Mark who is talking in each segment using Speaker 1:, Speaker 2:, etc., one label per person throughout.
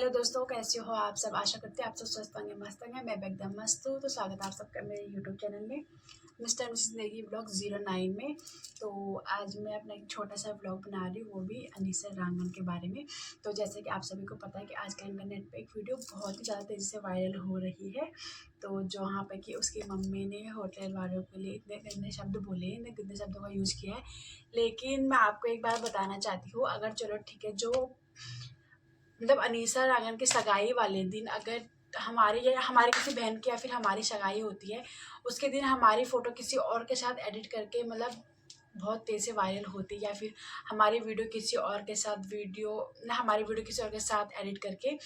Speaker 1: Hello दोस्तों, कैसे हो आप सब। आशा करते हैं आप सब स्वस्थ होंगे, मस्त होंगे। मैं भी एकदम मस्त हूँ। तो स्वागत है आप सबका मेरे यूट्यूब चैनल में मिस्टर मिसेस नेगी ब्लॉग 09 में। तो आज मैं अपना एक छोटा सा ब्लॉग बना रही हूँ, वो भी अनीसा रांगन के बारे में। तो जैसे कि आप सभी को पता है कि आजकल इंटरनेट पे एक वीडियो बहुत ही ज़्यादा तेज़ी से वायरल हो रही है। तो जहाँ पे कि उसकी मम्मी ने होटल वालों के लिए इतने गंदे शब्द बोले, इतने गंदे शब्दों का यूज़ किया है। लेकिन मैं आपको एक बार बताना चाहती हूँ, अगर चलो ठीक है, जो मतलब अनीसा रांगन की सगाई वाले दिन अगर हमारी या हमारी किसी बहन की या फिर हमारी सगाई होती है, उसके दिन हमारी फ़ोटो किसी और के साथ एडिट करके मतलब बहुत तेज़ी से वायरल होती है, या फिर हमारी वीडियो किसी और के साथ हमारी वीडियो किसी और के साथ एडिट करके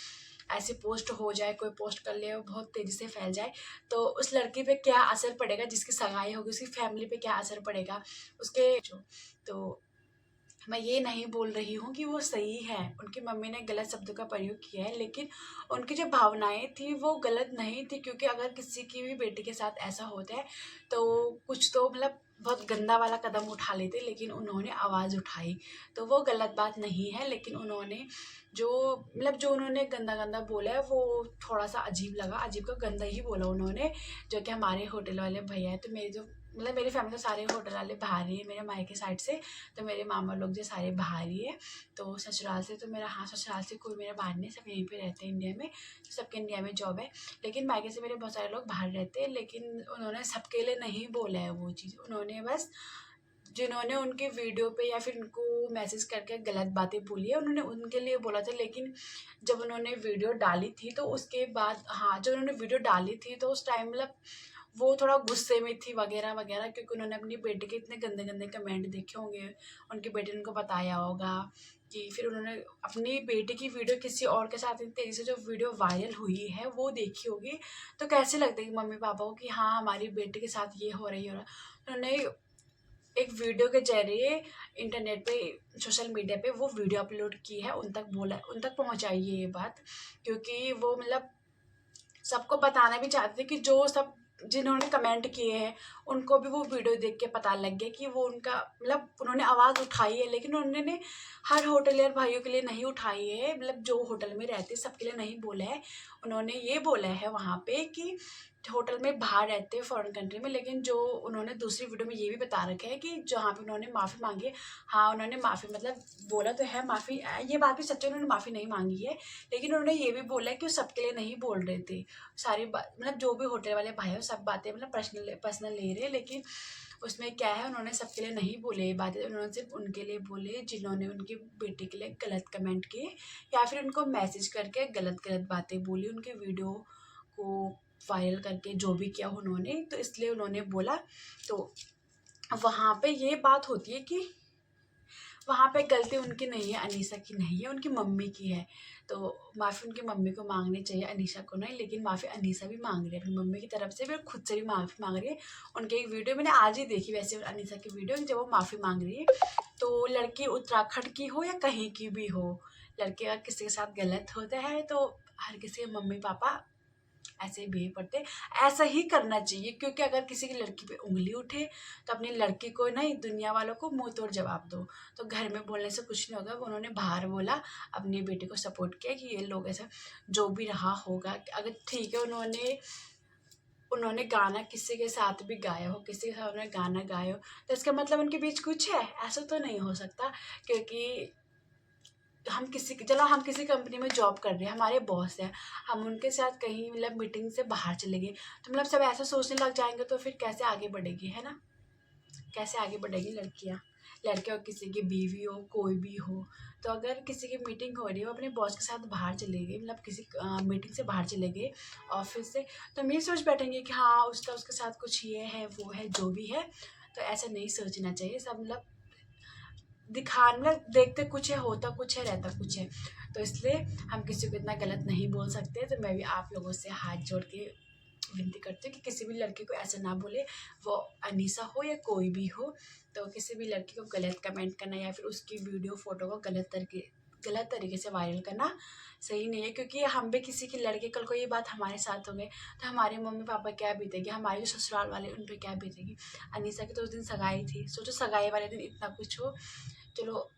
Speaker 1: ऐसे पोस्ट हो जाए, कोई पोस्ट कर ले और बहुत तेज़ी से फैल जाए, तो उस लड़की पे क्या असर पड़ेगा, जिसकी सगाई होगी उसकी फैमिली पे क्या असर पड़ेगा उसके जो। तो मैं ये नहीं बोल रही हूँ कि वो सही है, उनकी मम्मी ने गलत शब्दों का प्रयोग किया है, लेकिन उनकी जो भावनाएं थी वो गलत नहीं थी। क्योंकि अगर किसी की भी बेटी के साथ ऐसा होता है तो कुछ तो मतलब बहुत गंदा वाला कदम उठा लेते, लेकिन उन्होंने आवाज़ उठाई तो वो गलत बात नहीं है। लेकिन उन्होंने जो जो उन्होंने गंदा गंदा बोला है वो थोड़ा सा अजीब लगा, अजीब का गंदा ही बोला उन्होंने। जो कि हमारे होटल वाले भैया है, तो मेरी जो मेरी फैमिली तो सारे होटल वाले बाहर ही है मेरे मायके साइड से। तो मेरे मामा लोग जो सारे बाहर ही है। तो ससुराल से तो मेरा, हाँ, ससुराल से कोई मेरा बाहर नहीं, सब यहीं पे रहते हैं इंडिया में। सबके इंडिया में जॉब है। लेकिन मायके से मेरे बहुत सारे लोग बाहर रहते हैं। लेकिन उन्होंने सबके लिए नहीं बोला है वो चीज़, उन्होंने बस जिन्होंने उनके वीडियो पे या फिर उनको मैसेज करके गलत बातें बोली है उन्होंने उनके लिए बोला था। लेकिन जब उन्होंने वीडियो डाली थी तो उसके बाद, हाँ, जब उन्होंने वीडियो डाली थी तो उस टाइम वो थोड़ा गुस्से में थी वगैरह वगैरह, क्योंकि उन्होंने अपनी बेटी के इतने गंदे गंदे कमेंट देखे होंगे। उनकी बेटी ने उनको बताया होगा कि फिर उन्होंने अपनी बेटी की वीडियो किसी और के साथ इतनी तेज़ी से जो वीडियो वायरल हुई है वो देखी होगी। तो कैसे लगता है कि मम्मी पापा को कि हाँ, हमारी बेटी के साथ ये हो रही है। उन्होंने एक वीडियो के ज़रिए इंटरनेट पे, सोशल मीडिया पे वो वीडियो अपलोड की है, उन तक बोला, उन तक पहुँचाई है ये बात। क्योंकि वो सबको बताना भी चाहते थे कि जो सब जिन्होंने कमेंट किए हैं उनको भी वो वीडियो देख के पता लग गया कि वो उनका उन्होंने आवाज़ उठाई है। लेकिन उन्होंने हर होटलियर भाइयों के लिए नहीं उठाई है, जो होटल में रहते हैं सबके लिए नहीं बोला है। उन्होंने ये बोला है वहाँ पे कि होटल में बाहर रहते हैं फॉरेन कंट्री में। लेकिन जो उन्होंने दूसरी वीडियो में ये भी बता रखा है कि जहाँ पे उन्होंने माफ़ी मांगी है, हाँ, उन्होंने माफ़ी बोला तो है माफ़ी, ये बात भी सच है, उन्होंने माफ़ी नहीं मांगी है। लेकिन उन्होंने ये भी बोला है कि वो सबके लिए नहीं बोल रहे थे। सारी बात जो भी होटल वाले भाई हैं सब बातें पर्सनल पर्सनल ले रहे हैं। लेकिन उसमें क्या है, उन्होंने सबके लिए नहीं बोले ये बातें, उन्होंने सिर्फ उनके लिए बोले जिन्होंने उनकी बेटी के लिए गलत कमेंट किए या फिर उनको मैसेज करके गलत गलत बातें बोली, उनके वीडियो को वायरल करके जो भी किया उन्होंने, तो इसलिए उन्होंने बोला। तो वहाँ पे ये बात होती है कि वहाँ पे गलती उनकी नहीं है, अनीसा की नहीं है, उनकी मम्मी की है। तो माफ़ी उनकी मम्मी को मांगनी चाहिए, अनीसा को नहीं। लेकिन माफ़ी अनीसा भी मांग रही है अपनी मम्मी की तरफ से भी और खुद से भी माफ़ी मांग रही है। उनकी एक वीडियो मैंने आज ही देखी वैसे, अनीसा की वीडियो, जब वो माफ़ी मांग रही है। तो लड़की उत्तराखंड की हो या कहीं की भी हो, लड़के अगर किसी के साथ गलत होता है तो हर किसी के मम्मी पापा ऐसे ही बिहेव करते, ऐसा ही करना चाहिए। क्योंकि अगर किसी की लड़की पे उंगली उठे तो अपनी लड़की को नहीं, दुनिया वालों को मुंह तोड़ जवाब दो। तो घर में बोलने से कुछ नहीं होगा। उन्होंने बाहर बोला, अपनी बेटी को सपोर्ट किया कि ये लोग ऐसा जो भी रहा होगा। अगर ठीक है, उन्होंने उन्होंने गाना किसी के साथ भी गाया हो, किसी के साथ उन्होंने गाना गाया हो, तो इसका मतलब उनके बीच कुछ है, ऐसा तो नहीं हो सकता। क्योंकि हम किसी कंपनी में जॉब कर रहे हैं, हमारे बॉस हैं, हम उनके साथ कहीं मीटिंग से बाहर चले गए तो सब ऐसा सोचने लग जाएंगे, तो फिर कैसे आगे बढ़ेगी, है ना। कैसे आगे बढ़ेगी लड़कियाँ, लड़के हो, किसी की बीवी हो, कोई भी हो। तो अगर किसी की मीटिंग हो रही है, वो अपने बॉस के साथ बाहर चले गए, किसी मीटिंग से बाहर चले गए ऑफिस से, तो हम ये सोच बैठेंगे कि हाँ, उसका उसके साथ कुछ ये है वो है जो भी है। तो ऐसा नहीं सोचना चाहिए। सब देखते कुछ है, होता कुछ है, रहता कुछ है। तो इसलिए हम किसी को इतना गलत नहीं बोल सकते। तो मैं भी आप लोगों से हाथ जोड़ के विनती करती हूँ कि किसी भी लड़की को ऐसा ना बोले, वो अनीसा हो या कोई भी हो। तो किसी भी लड़की को गलत कमेंट करना या फिर उसकी वीडियो फोटो को गलत तरीके से वायरल करना सही नहीं है। क्योंकि हम भी किसी की लड़के, कल को ये बात हमारे साथ हो गए तो हमारे मम्मी पापा क्या बीतेगी, हमारे जो ससुराल वाले उन पर क्या बीतेगी। अनीसा की तो उस दिन सगाई थी, सोचो सगाई वाले दिन इतना कुछ हो। चलो,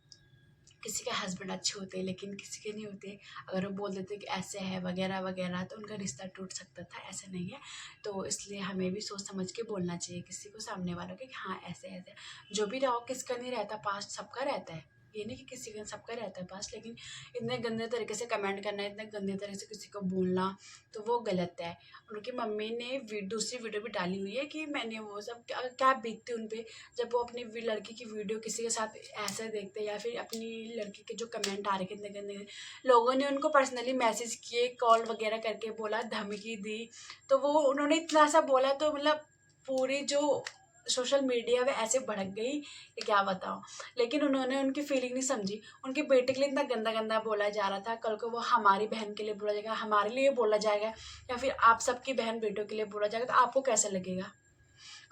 Speaker 1: किसी के हस्बैंड अच्छे होते हैं लेकिन किसी के नहीं होते। अगर वो बोल देते कि ऐसे है वगैरह वगैरह तो उनका रिश्ता टूट सकता था, ऐसा नहीं है। तो इसलिए हमें भी सोच समझ के बोलना चाहिए किसी को, सामने वालों के, कि हाँ ऐसे ऐसे। जो भी रहो, किसका नहीं रहता पास्ट, सबका रहता है। ये नहीं कि किसी का, सबका रहता है पास्ट। लेकिन इतने गंदे तरीके से कमेंट करना, इतने गंदे तरीके से किसी को बोलना, तो वो गलत है। उनकी मम्मी ने दूसरी वीडियो भी डाली हुई है कि मैंने वो सब क्या बीतती उन पे, जब वो अपनी लड़की की वीडियो किसी के साथ ऐसे देखते, या फिर अपनी लड़की के जो कमेंट आ रहे कितने गंदे, लोगों ने उनको पर्सनली मैसेज किए, कॉल वगैरह करके बोला, धमकी दी। तो वो उन्होंने इतना सा बोला तो मतलब पूरी जो सोशल मीडिया में ऐसे भड़क गई कि क्या बताऊँ। लेकिन उन्होंने उनकी फीलिंग नहीं समझी। उनके बेटे के लिए इतना गंदा गंदा बोला जा रहा था, कल को वो हमारी बहन के लिए बोला जाएगा, हमारे लिए बोला जाएगा, या फिर आप सबकी बहन बेटों के लिए बोला जाएगा, तो आपको कैसा लगेगा।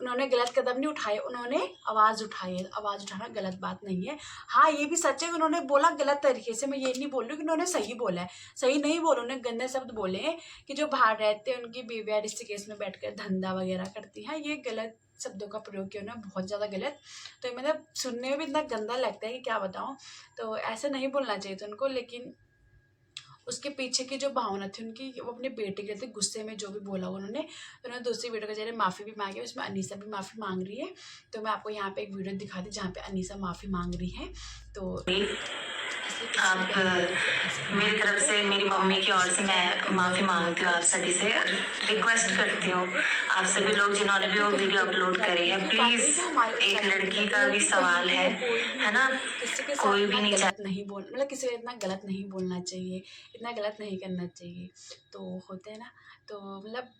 Speaker 1: उन्होंने गलत कदम नहीं उठाए, उन्होंने आवाज़ उठाई है। आवाज़ उठाना गलत बात नहीं है। हाँ, ये भी सच है कि उन्होंने बोला गलत तरीके से। मैं ये नहीं बोल रही हूँ कि उन्होंने सही बोला है, सही नहीं बोला। उन्होंने गंदे शब्द बोले हैं कि जो बाहर रहते हैं उनकी बीवियाँ ऋषिकेश में बैठकर धंधा वगैरह करती हैं, ये गलत शब्दों का प्रयोग किया उन्होंने, बहुत ज़्यादा गलत। तो मतलब सुनने में भी इतना गंदा लगता है कि क्या बताऊँ। तो ऐसा नहीं बोलना चाहिए था उनको। लेकिन उसके पीछे की जो भावना थी उनकी, वो अपने बेटे के लिए गुस्से में जो भी बोला उन्होंने, तो उन्होंने दूसरी वीडियो के जरिए माफ़ी भी मांगी। उसमें अनीसा भी माफ़ी मांग रही है। तो मैं आपको यहाँ पे एक वीडियो दिखा दी जहाँ पे अनीसा माफ़ी मांग रही है। तो इसलिए किसी
Speaker 2: आप
Speaker 1: भी बहन बेटी को ऐसे ना
Speaker 2: मेरी तरफ
Speaker 1: करो।
Speaker 2: से, मेरी मम्मी की ओर से मैं माफ़ी मांगती हूँ आप सभी से, रिक्वेस्ट करती हूँ आप सभी लोग जिन्होंने भी वो वीडियो अपलोड करी है, प्लीज़ एक लड़की का भी सवाल है ना,
Speaker 1: किसी के साथ
Speaker 2: कोई
Speaker 1: इतना
Speaker 2: भी नहीं
Speaker 1: गलत नहीं बोल, मतलब किसी को इतना गलत नहीं बोलना चाहिए, इतना गलत नहीं करना चाहिए। तो होते हैं ना, तो मतलब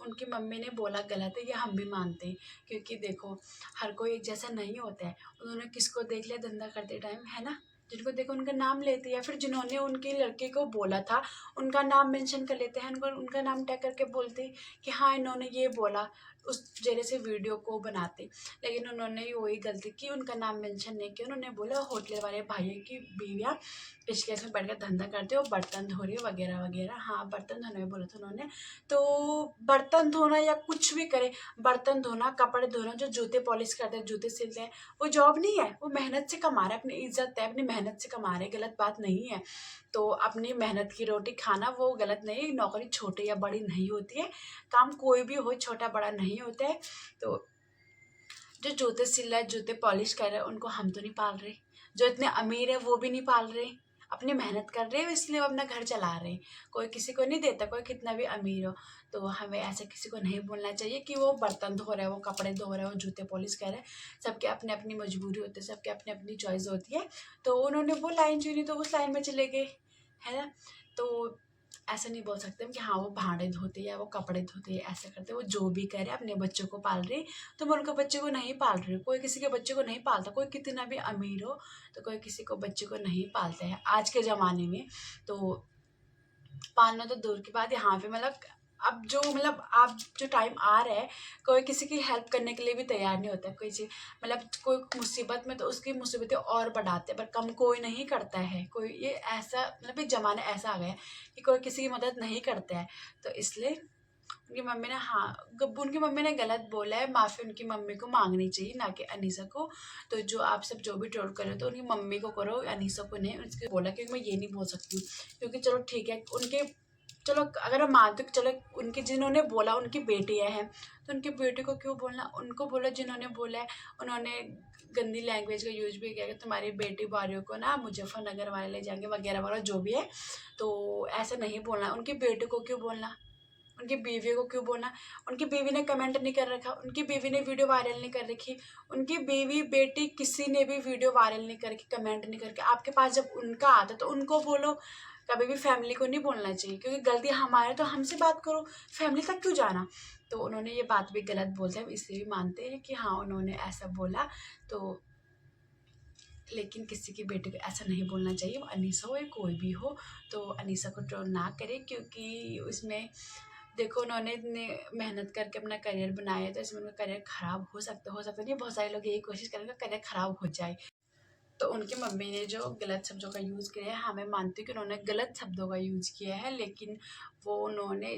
Speaker 1: उनकी मम्मी ने बोला गलत है, ये हम भी मानते हैं। क्योंकि देखो, हर कोई एक जैसा नहीं होता है। उन्होंने किसको देख लिया धंधा करते टाइम, है ना, जिनको देखो उनका नाम लेते हैं, या फिर जिन्होंने उनकी लड़के को बोला था उनका नाम मेंशन कर लेते हैं, उनको उनका नाम टैग करके बोलते हैं कि हाँ इन्होंने ये बोला, उस जरिए से वीडियो को बनाते। लेकिन उन्होंने वही गलती की, उनका नाम मेंशन नहीं किया। उन्होंने बोला होटल वाले भाइयों की बीवियाँ ऋषिकेश में बैठ कर धंधा करते हो, बर्तन धो रही हो वगैरह वगैरह। हाँ, बर्तन धोने में बोला था उन्होंने। तो बर्तन धोना या कुछ भी करे, बर्तन धोना, कपड़े धोना, जो जूते पॉलिश करते हैं, जूते सिलते हैं, वो जॉब नहीं है, वो मेहनत से कमा रहे, अपनी इज्जत है, अपनी मेहनत से कमा रहे, गलत बात नहीं है। तो अपनी मेहनत की रोटी खाना वो गलत नहीं है। नौकरी छोटी या बड़ी नहीं होती है, काम कोई भी हो, छोटा बड़ा नहीं होता है। तो जो जूते सिल रहा है, जूते पॉलिश कर रहे हैं, उनको हम तो नहीं पाल रहे। जो इतने अमीर है वो भी नहीं पाल रहे, अपनी मेहनत कर रहे हो, इसलिए वो अपना घर चला रहे हैं। कोई किसी को नहीं देता, कोई कितना भी अमीर हो। तो हमें ऐसे किसी को नहीं बोलना चाहिए कि वो बर्तन धो रहे हैं, वो कपड़े धो रहे हैं, वो जूते पॉलिश कर रहे हैं। सबके अपनी अपनी मजबूरी होती है, सबके अपनी अपनी चॉइस होती है। तो उन्होंने वो लाइन चुनी तो उस लाइन में चले गए, है ना। तो ऐसा नहीं बोल सकते हम कि हाँ वो भांडे धोते या वो कपड़े धोते, ऐसा करते। वो जो भी करे अपने बच्चों को पाल रही, तो मैं उनके बच्चे को नहीं पाल रही हूँ। कोई किसी के बच्चे को नहीं पालता, कोई कितना भी अमीर हो, तो कोई किसी को बच्चे को नहीं पालता है आज के ज़माने में। तो पालना तो दूर की बात है। यहाँ पे मतलब अब जो मतलब अब जो टाइम आ रहा है, कोई किसी की हेल्प करने के लिए भी तैयार नहीं होता है। कोई चीज़ मतलब कोई मुसीबत में तो उसकी मुसीबतें और बढ़ाते हैं, पर कम कोई नहीं करता है। कोई ये ऐसा मतलब ये ज़माना ऐसा आ गया है कि कोई किसी की मदद नहीं करता है। तो इसलिए उनकी मम्मी ने, हाँ, उनकी मम्मी ने गलत बोला है, माफ़ी उनकी मम्मी को मांगनी चाहिए, ना कि अनीसा को। तो जो आप सब जो भी ट्रोल करो तो उनकी मम्मी को करो, अनीसा को नहीं। उसके बोला, क्योंकि मैं ये नहीं बोल सकती हूँ। क्योंकि चलो ठीक है, उनके, चलो अगर हम मानते हो कि चलो उनके जिन्होंने बोला उनकी बेटियाँ हैं, तो उनकी बेटी को क्यों बोलना, उनको बोला जिन्होंने बोला है। उन्होंने गंदी लैंग्वेज का यूज भी किया कि तुम्हारी बेटी बारियों को ना मुजफ्फरनगर वाले ले जाएंगे वगैरह वगैरह, जो भी है। तो ऐसा नहीं बोलना, उनकी बेटी को क्यों बोलना, उनकी बीवी को क्यों बोलना। उनकी बीवी ने कमेंट नहीं कर रखा, उनकी बीवी ने वीडियो वायरल नहीं कर रखी, उनकी बीवी बेटी किसी ने भी वीडियो वायरल नहीं करके, कमेंट नहीं करके। आपके पास जब उनका आता तो उनको बोलो, कभी भी फैमिली को नहीं बोलना चाहिए। क्योंकि गलती हमारे, तो हमसे बात करो, फैमिली तक क्यों जाना। तो उन्होंने ये बात भी गलत बोलते हैं, इसलिए भी मानते हैं कि हाँ उन्होंने ऐसा बोला। तो लेकिन किसी की बेटी को ऐसा नहीं बोलना चाहिए, वो अनीसा हो या कोई भी हो। तो अनीसा को ट्रोल ना करे, क्योंकि उसमें देखो उन्होंने इतने मेहनत करके अपना करियर बनाया है, तो इसमें उनका करियर ख़राब हो सकता नहीं, बहुत सारे लोग यही कोशिश करेंगे करियर ख़राब हो जाए। तो उनकी मम्मी ने जो गलत शब्दों का यूज़ किया है, हाँ मैं मानती हूँ कि उन्होंने गलत शब्दों का यूज़ किया है, लेकिन वो उन्होंने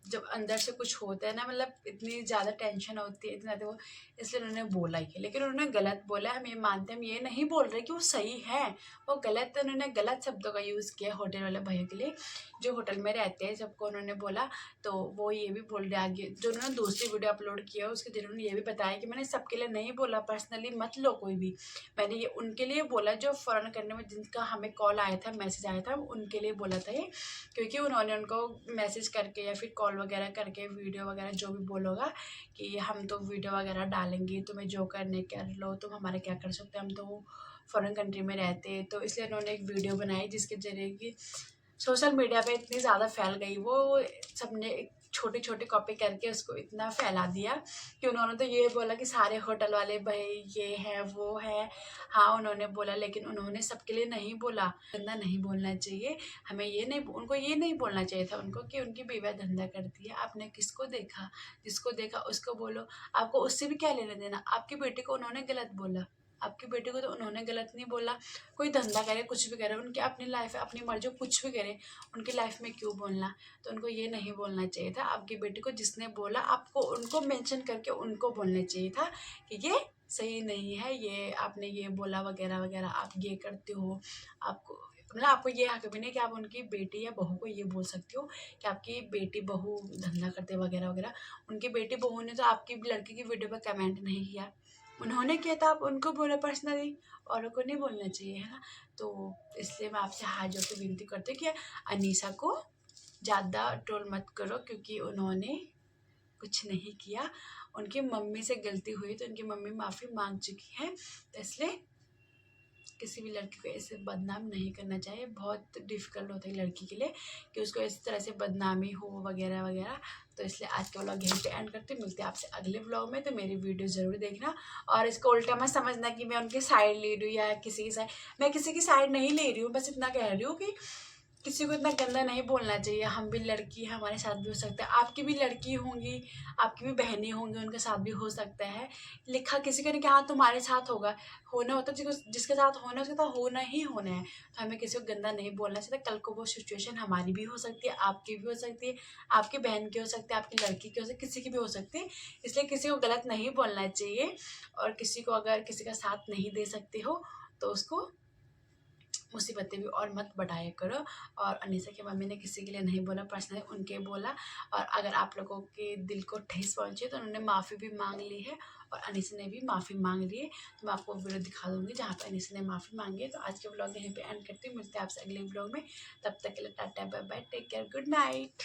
Speaker 1: जब अंदर से कुछ होता है ना, मतलब इतनी ज़्यादा टेंशन होती है, इतनी ज़्यादा वो, इसलिए उन्होंने बोला ही है। लेकिन उन्होंने गलत बोला, हम ये मानते हैं, हम ये नहीं बोल रहे कि वो सही है, वो गलत है। उन्होंने गलत शब्दों का यूज़ किया होटल वाले भैया के लिए, जो होटल में रहते हैं, सबको उन्होंने बोला। तो वो ये भी बोल रहे आगे, जो उन्होंने दूसरी वीडियो अपलोड किया उसके जरिए उन्होंने ये भी बताया कि मैंने सबके लिए नहीं बोला, पर्सनली मत लो कोई भी, मैंने ये उनके लिए बोला जो फ़ौरन करने में, जिनका हमें कॉल आया था, मैसेज आया था, उनके लिए बोला था ये। क्योंकि उन्होंने उनको मैसेज करके या फिर कॉल वगैरह करके, वीडियो वगैरह जो भी बोलोगा कि हम तो वीडियो वगैरह डालेंगे, तुम्हें जो करने कर लो, तुम हमारे क्या कर सकते हो, हम तो फ़ॉरेन कंट्री में रहते हैं। तो इसलिए उन्होंने एक वीडियो बनाई जिसके ज़रिए कि सोशल मीडिया पे इतनी ज़्यादा फैल गई वो, सबने एक छोटी छोटी कॉपी करके उसको इतना फैला दिया कि उन्होंने तो ये बोला कि सारे होटल वाले भाई ये है वो है। हाँ उन्होंने बोला, लेकिन उन्होंने सबके लिए नहीं बोला। धंधा नहीं बोलना चाहिए हमें, ये नहीं, उनको ये नहीं बोलना चाहिए था उनको कि उनकी बीवियाँ धंधा करती है। आपने किसको देखा, जिसको देखा उसको बोलो, आपको उससे भी क्या लेना देना। आपकी बेटी को उन्होंने गलत बोला, आपकी बेटी को तो उन्होंने गलत नहीं बोला। कोई धंधा करे, कुछ भी करे, उनकी अपनी लाइफ है, अपनी मर्जी, कुछ भी करे, उनकी लाइफ में क्यों बोलना। तो उनको ये नहीं बोलना चाहिए था। आपकी बेटी को जिसने बोला, आपको उनको मेंशन करके उनको बोलना चाहिए था कि ये सही नहीं है, ये आपने ये बोला वगैरह वगैरह, आप ये करते हो। आपको मतलब आपको ये हक भी नहीं कि आप उनकी बेटी या बहू को ये बोल सकते हो कि आपकी बेटी बहू धंधा करते वगैरह वगैरह। उनकी बेटी बहू ने तो आपकी लड़की की वीडियो पर कमेंट नहीं किया, उन्होंने किया था, आप उनको बोलो पर्सनली, औरों को नहीं बोलना चाहिए, है ना। तो इसलिए मैं आपसे हाथ जोड़ के विनती करती हूँ कि अनीसा को ज़्यादा ट्रोल मत करो, क्योंकि उन्होंने कुछ नहीं किया। उनकी मम्मी से गलती हुई तो उनकी मम्मी माफ़ी मांग चुकी है। तो इसलिए किसी भी लड़की को ऐसे बदनाम नहीं करना चाहिए। बहुत डिफ़िकल्ट होता है लड़की के लिए कि उसको इस तरह से बदनामी हो वगैरह वगैरह। तो इसलिए आज का व्लॉग यहीं पे एंड करते हैं। मिलते हैं आपसे अगले व्लॉग में। तो मेरी वीडियो ज़रूर देखना, और इसको उल्टा मत समझना कि मैं उनकी साइड ले रही हूँ या किसी की साइड। मैं किसी की साइड नहीं ले रही हूँ, बस इतना कह रही हूँ कि किसी को इतना गंदा नहीं बोलना चाहिए। हम भी लड़की हैं, हमारे साथ भी हो सकता है, आपकी भी लड़की होंगी, आपकी भी बहनें होंगी, उनके साथ भी हो सकता है। लिखा किसी का नहीं कि हाँ तुम्हारे साथ होगा, होना होता है जिसके साथ होना है उसके साथ होना ही होना है। तो हमें किसी को गंदा नहीं बोलना चाहिए। कल को वो सिचुएशन हमारी भी हो सकती है, आपकी भी हो सकती है, आपकी बहन की हो सकती है, आपकी लड़की की हो सकती है, किसी की भी हो सकती है। इसलिए किसी को गलत नहीं बोलना चाहिए। और किसी को अगर किसी का साथ नहीं दे सकते हो तो उसको मुसीबतें भी और मत बढ़ाया करो। और अनीसा की मम्मी ने किसी के लिए नहीं बोला, पर्सनली उनके बोला। और अगर आप लोगों के दिल को ठेस पहुंची तो उन्होंने माफ़ी भी मांग ली है, और अनीसा ने भी माफ़ी मांग ली है। तो मैं आपको वीडियो दिखा दूंगी जहाँ पर अनीसा ने माफ़ी मांगी है। तो आज के ब्लॉग यहीं पे एंड करती हूँ। मिलते हैं आपसे अगले ब्लॉग में, तब तक के लिए tata bye bye, take care, good night.